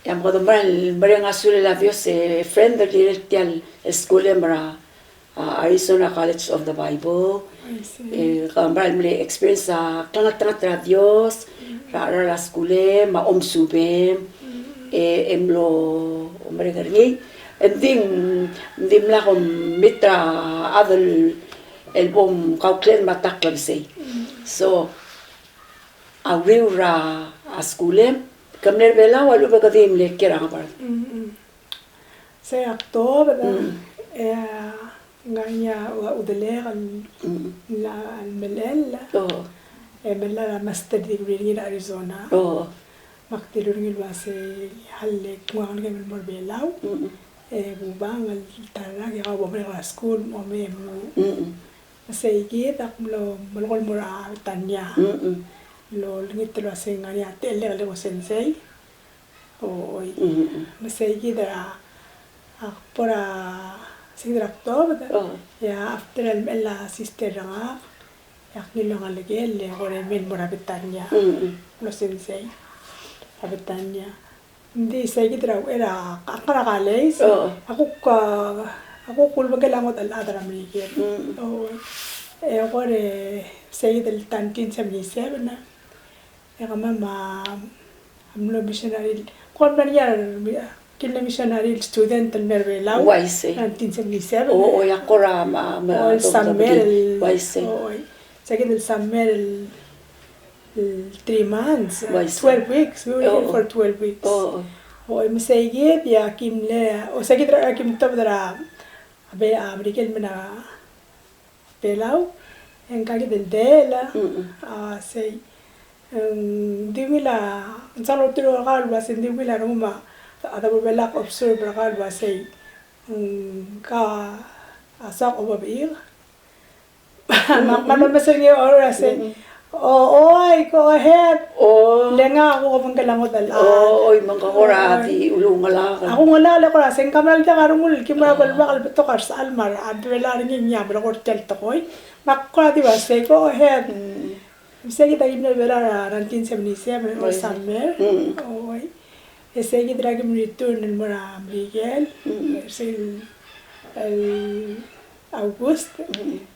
Yang ko tumbal bari nga sula Dios friend dili tial school mara Arizona College of the Bible. Kambal mli experience sa tanga tra Dios ra skule ma subem emlo umre garni ending la kom mitra adel album kauklen matak labsay. So awira skule kamner bela walu bagadim le kira kabar. Say October nganya udeler la almelel mela master degree in Arizona maktilurngil wase halle kuang ngal morbelaw bubang al tarang ya wa mera school mo me say git aklo malol mura tanya lo ngit lo sengani atelle le sensei oi say gida pora sigrakto ya after la sister nga yak nilo nga legel le ore men mura bitanya lo sensei abitanya hindi sa gidra era akara kales ako kulbaga langot aladra migel ore say del tantin sa miseb na mama amlo missionary kon man yar kila missionary student al mervela 1977 yakora ma summer waise second summer 3 months 12 weeks we were here for 12 weeks مسيجيد يا كيم لا وسجد رأي كيم تبدرا أبي أمريكا منا بلاو إن كاجد الدلا سي ديميلا نصلوا تلو قال بس ديميلا روما هذا ببلاك أبصر برقال بس كا أساق وببير ما مسني أورا سي oi go ahead lenga ako kapag kalangot ala oi mangkakora di ulungala ako ngala ko ra sen kamal ta karumul kimra balbakal beto kars almar adwela rin niya bro ko tel to koy makko di ba say go ahead say kita ibn bela 1977 or somewhere oi say kita drag return el mora Miguel say August,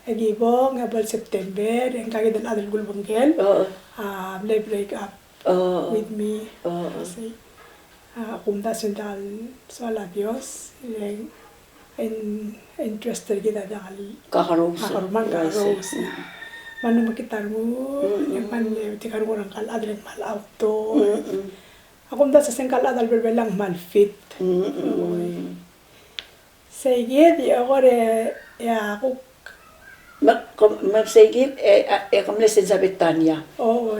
Agibong, about September, and kagid ang adal gulbangkel, they break up with me. Kasi, kumda sundal sa Dios, interested kita dahil kakaruman kakaros. Mano makitar mo, yung tikar mo ng kalad ng mal-auto. Akumda sa sengkal adal berbelang mal-fit. Sige, di ako ya ako magsigit kamle sa Betania ako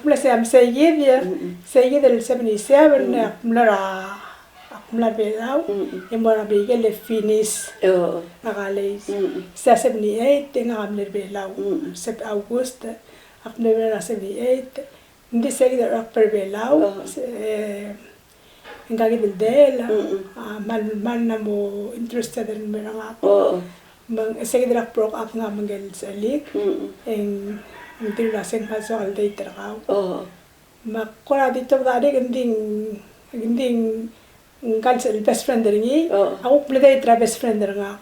mula sa sige ya sige del 77 mula belaw yung mga bigel le finish nakalay sa 78 nga kamle belaw sa August ako na 78 hindi sige del rock per belaw ang gagawin del dela mal na mo interested in mga ako sige drak broke up nga manggel sa lik ang tinulaseng paso al day trakaw makura dito tadi ganding kansa best friend rin ako play tra best friend rin nga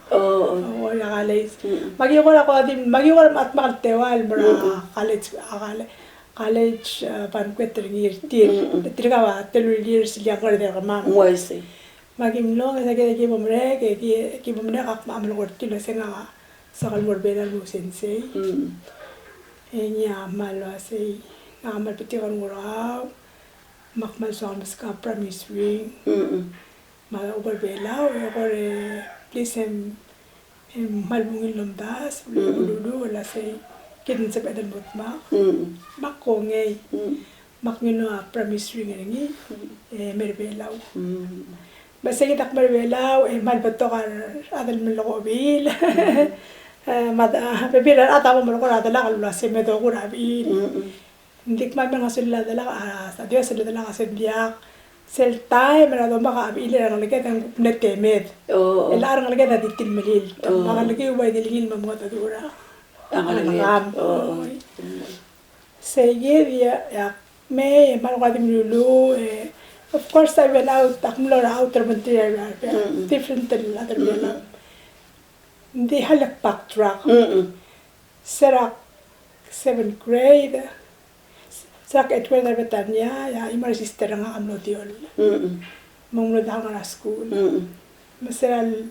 nakalay magiwala ko din magiwala at makaltewal mara college banquet rin tirawa 2 years liya ko rin kamang magimlong sa kaya kibomre kak maamal ko tilo nga sa kalmorbena mo sensei enya malo say ngamal piti kan nguraw makmal sa mas ka promise ring mal overbela ko please malbungin lumdas lulu wala say kin sa pedal butma makko ngay makmino promise ring ngi merbelaw basta kita merbelaw malbato ka adal meloko bil pepira ata mo ko adala kalula se medo ko rabil ndik man nga sila dala sa Dios sila dala kasi diak sel time na do maka abil na lagay ang netemed elar nga lagay na ditil melil mga lagay ubay dilingil mo ta dura ang sige ya me mal ko adim lulu of first I went out, akmlo na outer Montreal, different than other Bella. Hindi halak backtrack. Serak 7th grade. Serak 8th grade Betania, ya imar sister nga amlo diol. Manglo da nga school. Maseral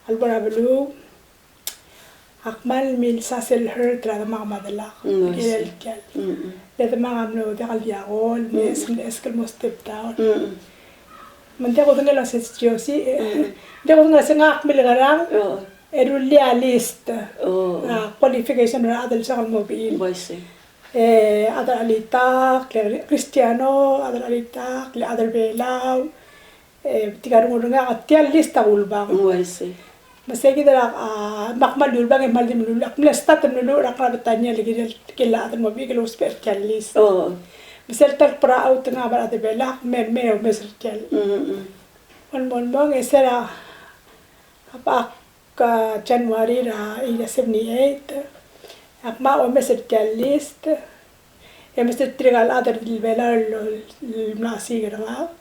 albarablu. Akmal mil sasel her tra mga madalak. Ilelkel. Dito mga amlo da kalyakol, eskel mo step down. Mante ko nga lang sa Josie. Hindi ko nga sa akmil garang. Erulia list. Qualification na adal sa kalmobil. Adal alita, Cristiano, adal alita, adal belaw. Tikarong nga katial list ulbang. Masaya kita makmal ulbang maldim lulak. Mlastat nululak rabatan lagi kila adal mobil kilo special list. Masaya para out nga ba adal belak meo mesel. Mon esera apak January ra 78. Akma o mesel list. Mesel trigal adal belar nasi nga.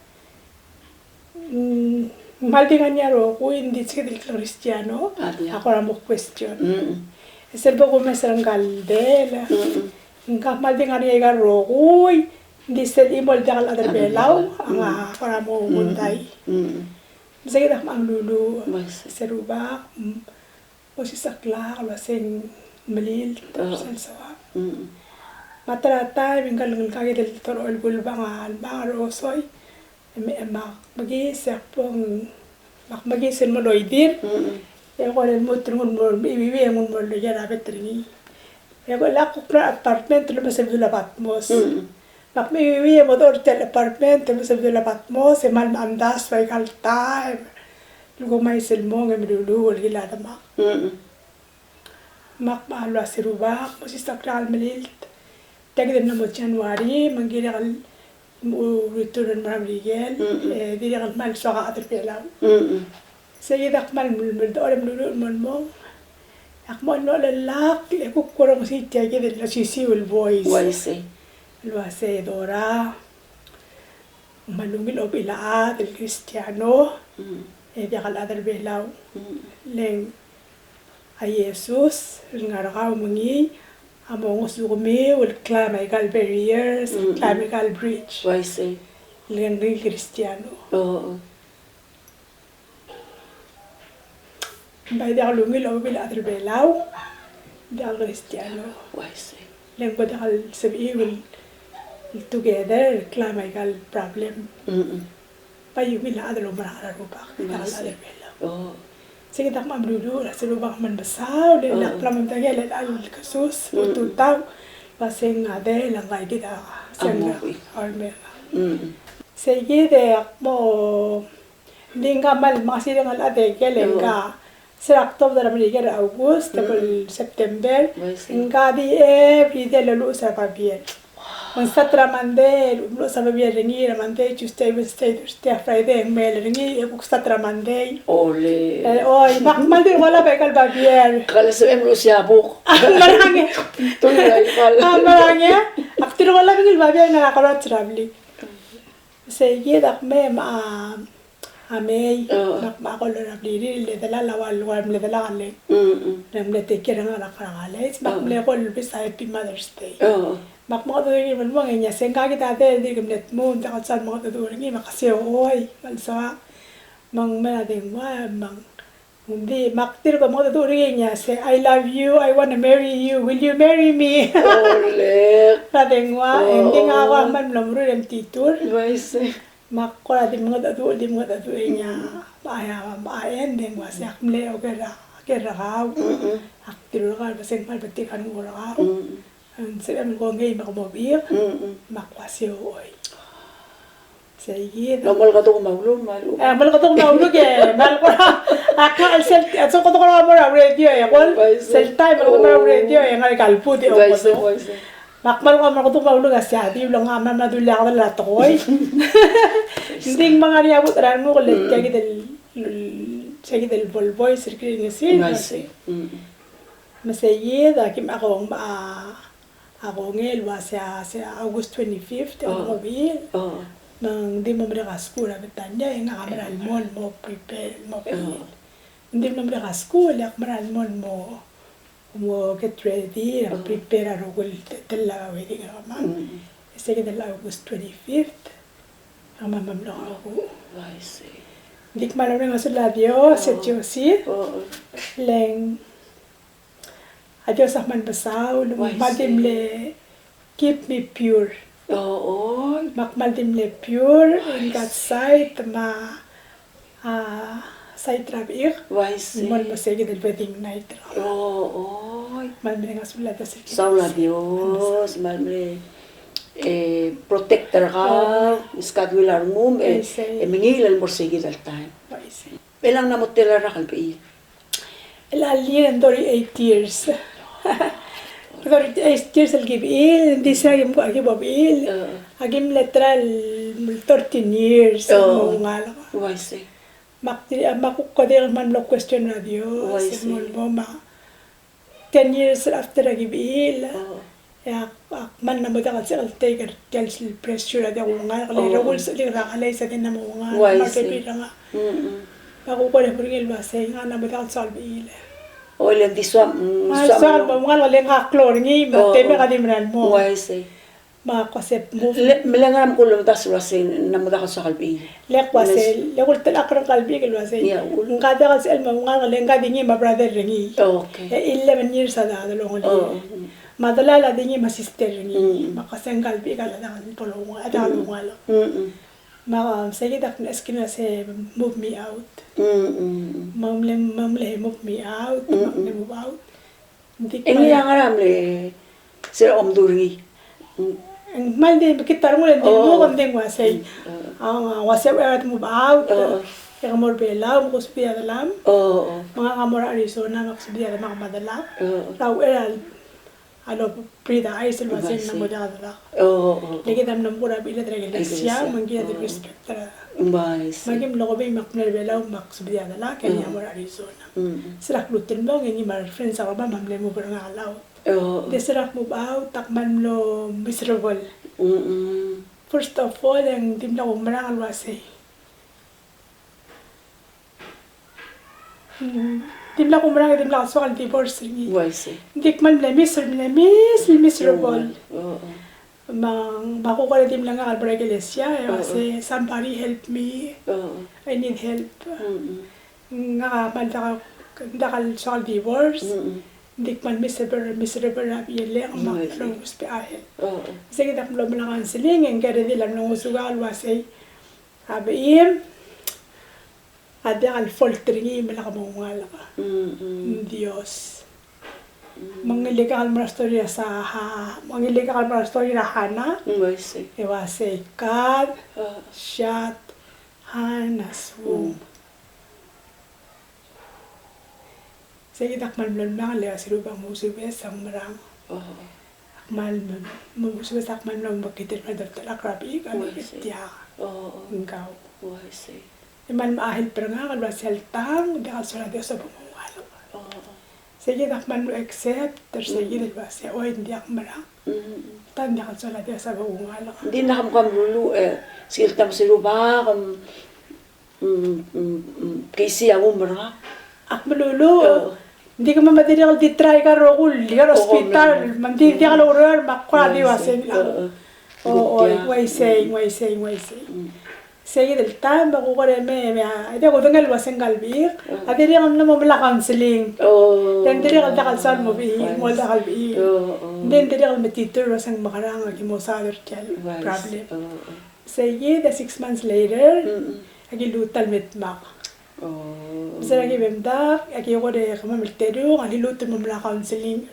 Maldingan niya ro ko hindi sikil Cristiano. Ako ra mo question. Serbo ko mesel galdel. Nga maldingan niya ro ko hindi sel imol dagal adal belaw nga ako ra mo munday. Masaya na ang lulu seruba o si sakla lasing malil sawa. Matrata mingal kagi del toro el bulbangan bangaro soy mag-iisip pong mag-iisip mo loidir. Kaya ko rin mo tringon mo, ibibiyan mo lo yan abet ringi. Kaya ko lakok na apartment, lumas sa Villa Patmos. Ibibiyan mo to hotel apartment, lumas sa Villa Patmos, man andas, may kalta, lugo may silmo, nga miluluwal, gila namak. Makmalo si Rubak, mo si Sakral Malilt. Tagdam na mo January, manggila kal return from Miguel, dili kan mal so ka aterpelaw. Sige dakmal mulmul do alam lulu mo. Akmo no lalak, ko kurang si tiage de la sisiul voice. Voice Dora. Malungil opila del Cristiano. Dia kal aterpelaw. Leng ay Jesus ngarakaw mangi among us kami will climb egal barriers, climb egal bridge. Liang ring Cristiano. By the alungil o bila aterbelaw, the Cristiano. Liang ba dakal sabi will together climb egal problem. Pa yung bila adalo marakararupak, dakal aterbelaw. Sige tak mamlulu, nasa lubang man basaw, lilak lang magtagay, lalal kasus, ututaw, pasing ade, lang kay kita, siyang arme. Sige, mo, hindi nga mal, mga silang ade, kailan ka, sa October naman yung August, tapos September, nga di every day lalo sa pabiyan. Ang satra mande, lo sa babiya ringi ramande, Tuesday, Wednesday, Thursday, Friday, mail ringi, kung satra mande. Ole. Oy, mande wala ba kal babiya. Kala sa emro siya buk. Marangge. Tulay kala. Marangge. Aktir wala bingil babiya na nakarat traveling. Sige dak me amay, ma ko lo rabli le dala lawal le dala kale. Namle tekira nga nakarangale. Bakle ko lubis happy Mother's Day. Mga tuturingin man mo, ngayon yaseng kagit ate, hindi gamlet mo, hindi ka saan mga tuturingin, makasiyo, oy, malsa, mang manating mo, hindi, maktir ko mga tuturingin niya, say, I love you, I wanna marry you, will you marry me? Ole. Nating mo, hindi nga ako ang manlamuro ng titur. Makko natin mga tuturingin niya, maayan, din mo, say, akamle, o kera kao, aktir ka, basing malbatikan mo ka. Sabi ko ngayon makamobil, makwasyo oy. Sige. Mal ka to kumahulog, malo. Mal ka to kumahulog mal ko na. Aka, at so ko to ko mo radio kung cell time ko mo radio nga kalpo di ako ko. Makmal ko to kumahulog asya, di lang nga madula ka lato ko oy. Hindi mga niabot ran mo ko let del Volvo circuit ni Masaya dakim ako ako ngel was sa August 25th ako mobil. Nang di mo mereka school, betanya yang ngamaral mo prepare mo. Hindi mo mereka school, yak maral mo get ready, prepare arugul tala wedding ama. Sige dala August 25th. Ang mamam lang ako. I see. Hindi ko malaman nga sa labyo, sa Josie. Leng, adios akman basaw, lumadim le, keep me pure. Makmadim le pure, in God's sight, sight rabik. Mon mo sige del wedding night. Malmire nga sa labyo sa Sa Dios, malmire. Protector ka, iskadwilar mo, mingilan mo sige dal time. Belang namot tila rakal pa iya? Ilalien dori 8 years. Dori 8 years al gibil, hindi sa agim ko agim babil. Agim letral 13 years. Mungala ko. Wise. Makukadir man lo question na Dios. Mo 10 years after agibil. Man na mo da kasi altegar tel pressure ada unga kali rogul sa ling rakalay sa din na mo nga markepira nga ako ko na pringil ba say nga na mo da salbi ile Oilen di swam mo nga wala nga klor ngi tebe ka dimran mo wise ma konsep mo melangam ko lumta surasin na mo da sa kalbi lek wasel lekul tel akran kalbi kel wasel nga da kasi elma nga wala nga dingi ma brother ringi okay 11 years ada lo ngi madalala dingi ma sister ni makasenggal bi kala na tolong ada lumalo ma sige dak na skina se move me out mamle move me out mamle move out ini yang aram le sir omduri mal de kita mo le mo kon ding wasay wasay at move out yang mor bela mo kuspi adalam mga kamor Arizona maksudi ada mga madala raw eral ano prida ay silva sin na modada lagi dam nam pura bila tra galaxia mangia de respect tra magim logo be maknel bela mak subia dala kanya mor Arizona serak lutin mo ngi mar friends sa ba mamle mo ber ngalaw de serak mo ba takman lo miserable first of all ang dimla ko marang alwase dimla ko marang dimla so al divorce ni dik man le miserable mang bako ko dimla nga albra iglesia say somebody help me I need help nga malta dakal so al divorce dik man miserable rabi le ang makro hospital sige dak lo man counseling en gare dilam no sugal wasay abeim ada al foltringi malaka mawala ka Dios mangiligal mo storya sa mangiligal mo storya hana ewase God shut Hannah's womb sige dak man lang le asirubang musube sa marang mal musube sak man lang bakitir na dal akrabi ka bitya ngaw man maahil pero nga kalwa seltang dahil sa radio sa bumuwalo. Sige man mo accept ter sige dahil siya o hindi ako marang. Tan dahil sa radio sa bumuwalo. Hindi na kam lulu siltam siruba kasi ako marang. Ak lulu. Hindi ka mamadiri di try ka rogul di ka hospital mandi di ka loror makwa di wasen lang. Why saying. Sige del time bako ko me ade ko dangal wasen galbi ade ri am na mo la counseling den diri kal dakal sar mo bi mo dakal bi den diri kal metiter wasen makarang agi mo sader tel problem sige the 6 months later agi lutal metmak sara gi bemda agi ko de kama milteru agi lutal mo la counseling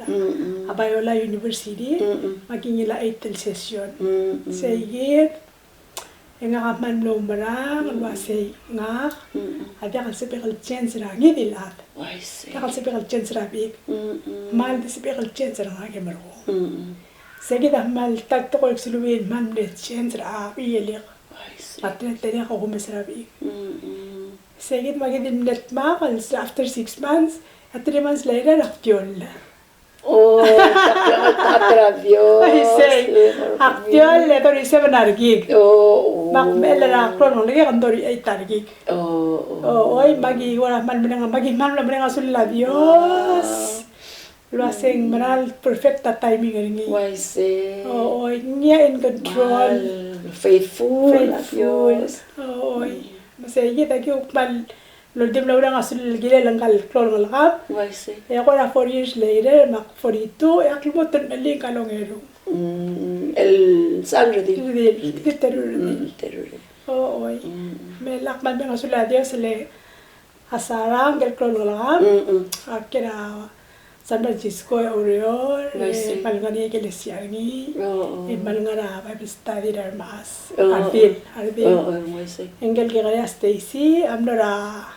Abayola University agi nila 8 session sige nga kaman lo marang wasay nga ada kal sepekal chance ra ngi dilat kal sepekal chance ra big mal de sepekal chance ra nga kemaro sige da mal tak to ko siluin man de chance ra biyelik atre tere ko kumesra big sige magidin net ma kal after 6 months at 3 months later aktiol atravios aktiol le to received an gig mak melela klon lagi kan dori ay targi oi magi wala man menang sul la Dios lo hacen manal perfecta timing ringi oi nia in control faithful Dios oi masaya kita kyu mal lo dim la urang asul gile langkal klon ngalap ya ko na 4 years later mak 42 ya klumot nali kalong eru el sangre de terror oi me lak mal benga sul la Dios le asarang el klon ngalap akira San Francisco Oriol malngani iglesia ni malngara Bible study dar mas arbil engel gaya Stacy amnora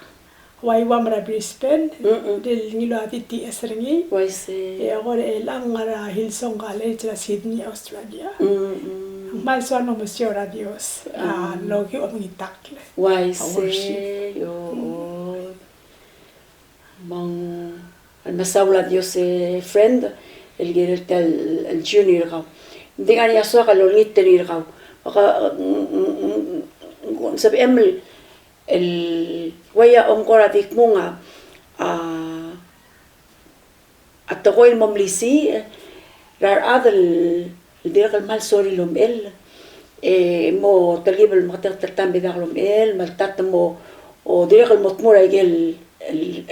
waiwa mara Brisbane del ngilo atiti esrengi e agora elangara Hillsong College la Sydney Australia mal so no monsieur a Dios logi omitakle yo mang المساولة ديوس friend اللي قلت الجوني يرغاو ديغاني يسوق اللونيت تاني يرغاو نسب أمل ويا قرا ديك مونغا التقوي الممليسي رار هذا الديرغ المال سوري لهم مو ترغيب المقطع ترتان بداغ لهم مالتات مو وديرغ المطمورة يجي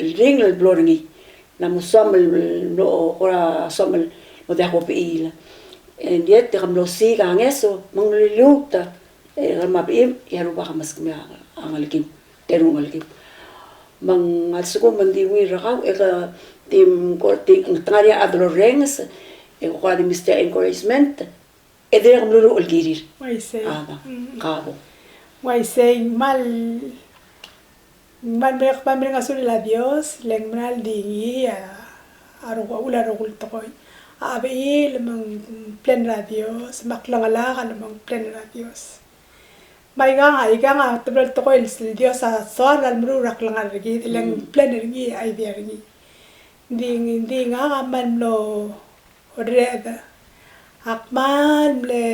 الرينغ البلورني نمو صامل لو قرا صامل مدحو بيلا ديت قام لو سيغا نسو من لوتا رما بيم يروبا خمس كميا انغلكيم تيرو انغلكيم من السكو من دي وي رغاو اغا تيم كورتي نتاريا ادرو رينس اغا دي مستر انكوريجمنت ادير قام لو الجيرير وايسي قابو وايسي مال man asul la Dios lengmal dingi aruga ula rugul toy abil mang plan la Dios maklangala kan mang plan la Dios mai ga tebel toy Dios a soal al mru raklangal gi leng plan ringi ai dia ringi ding man no reda akman le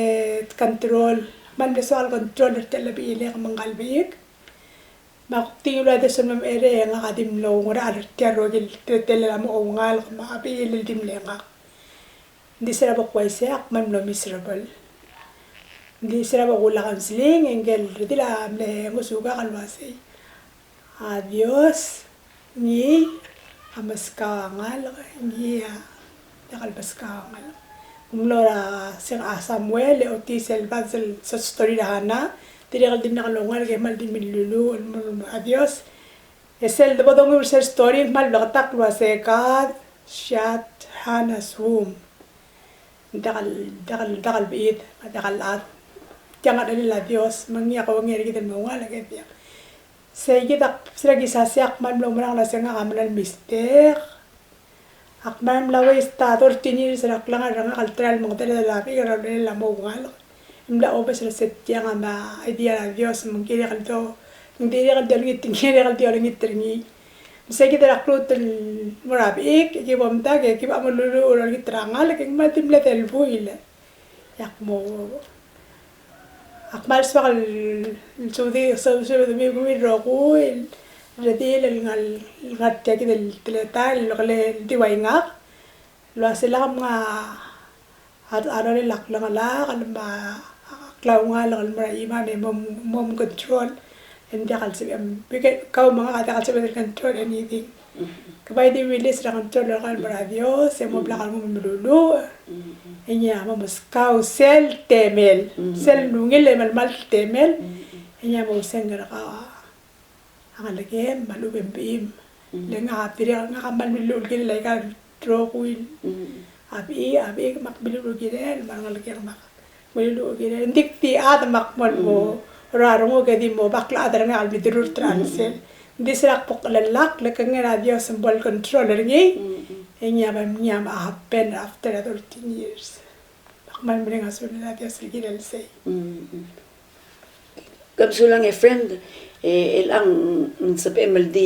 control man le soal control telebi le mangal biik Makti ula de son ere nga kadim lo ngora terro gil tele la mo ngal ma abi il dim lenga di sera ba kwaise ak man lo miserable di sera ba gula counseling engel dila me musuga kalwase adios ni amaska ngal ni dakal baska ngal umlora sir Samuel e otisel bazel so story dahana Tirigal din nakalungan kay mal din minlulu adios esel de bodong ur story mal lagatak wasekat shat hanas hum dakal biid dakal at tiang ada la Dios mangya ko ngeri gidan mo wala kay tiang say gidak sira gisasiak man lo marang la senga kamalan mister akman lawe stator tinir sira klanga ranga kaltral mo tele la pigra la mo wala imla obes reset yang ama idea la Dios mungkin kalto ngiri kalto ngiri kalto ngitringi bisa kita raklut murabik ki bomta ki ba mululu ora gitrangal ki matim la telbuil yak mo akmal swal sudi so mi mi roguil redil ngal ngatte ki del teletal le diwainga lo aselam nga arare lakla kalma klaunga lang marai me mom control and dakal sibam bigat kau mga dakal sibam control anything kabay di release ra control lang radio se mo blakal mo mululu enya mo maskaw sel temel sel nungil mal temel enya mo sengra ka ang lagi malubem bim lenga pira nga kamal milul gil like draw kuil abi makbilul gil mangal lagi mak Mulu gila, dikti ada makmon mo, rarungo gadi mo, bakla ada nga albidur transel. Disrak pok lalak, lekang radio symbol controller ngi, nyam happen after 13 years. Makman bring asul radio sige say. Kapsulang friend, ilang sa MLD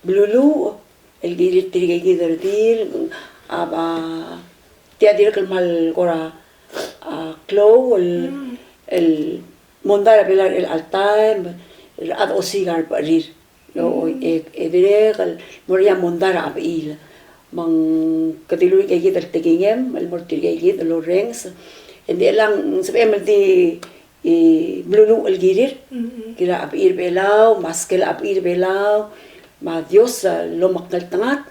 blulu, el gilit tirigay gidardir, aba tiadir kalmal kora Clo el mondara belar el altaim ad osigar parir lo everegal moria mondara abil mang katilu kay gitar tigingem el mortir kay git lo rengs hindi lang sabem di blulu el girir kila abir belaw maskel abir belaw ma Dios lo makal tangat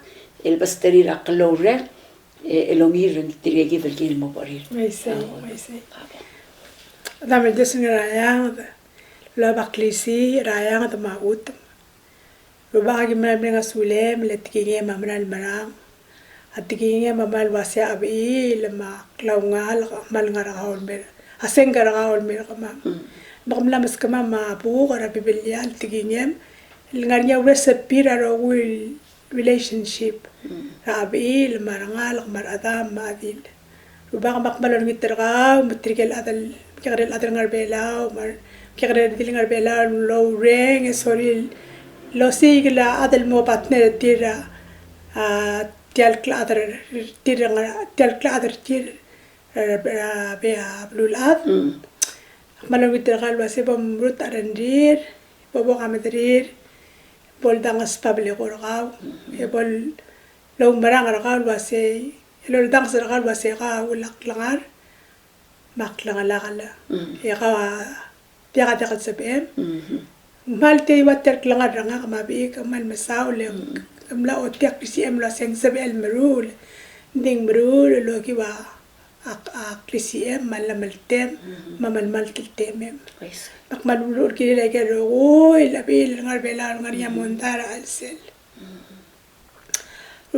el basterir aklore elongir tirge git el gil mo parir may say dam el desin rayang la baklisi rayang ta maut lo bagi mabrenga sulem le tigingem amral marang atigingem amal wasya abi lama klaungal mal ngara haul mer aseng ngara haul mer kama bakam mas kama ma bu gara bibilian tigingem ngarnya recipe ro will relationship abi marangal maradam madil lo bagi makmalon ngitraga mutrigel adal kigel adal ngarbela mar kigel dil ngarbela lo reng sorry lo sigla adal mo partner tira tial klader tir bea blulad malam itu kalau masih pemurut arandir bobo kamadrir bol dangas public orgau bol lo marang orgau masih lo dangas orgau masih kau laklangar maklangar lakala ya kau dia kata sebem mal tei water klangar ranga kamabi kamal masau le amla otiak kisi amla seng sebel merul ding merul lo kiwa kisi mal maltem mamal maltem mak malul kiri lagi ro labil ngar bela ngar ya montar alsel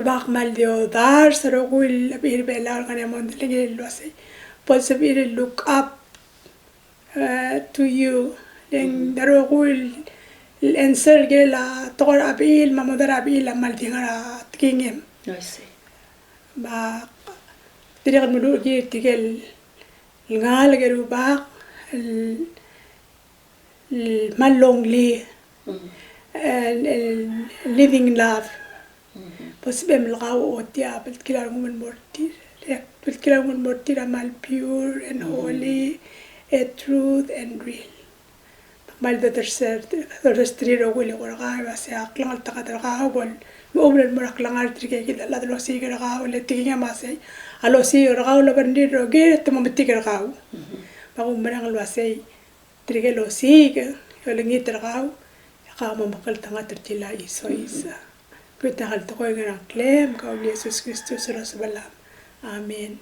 bak mal dio dar sero labil bela ngar ya montar lagi lo say possibly look up to you then daro الانسر جيلا تقول ابيل ما مدر ابيل لما تيغرا تكينيم با تريغ ملو جي تيغل الغال جرو با المالونغ لي living love بس بملغاو اوتيا بالكلام من مرتي بالكلام من مرتي مال pure and holy truth and real mal de tercer ogul orga base aklang takadar ga ogul obren moraklang artrike kid la de losi ga le tiginga mase alosi orga lo bandi roge temo mitiga ga ba umrang lo ase trige losi ga yolengi terga ga mo makal tanga tertila iso isa kuta hal to ko ga klem ka Jesus Kristus rasulullah amen.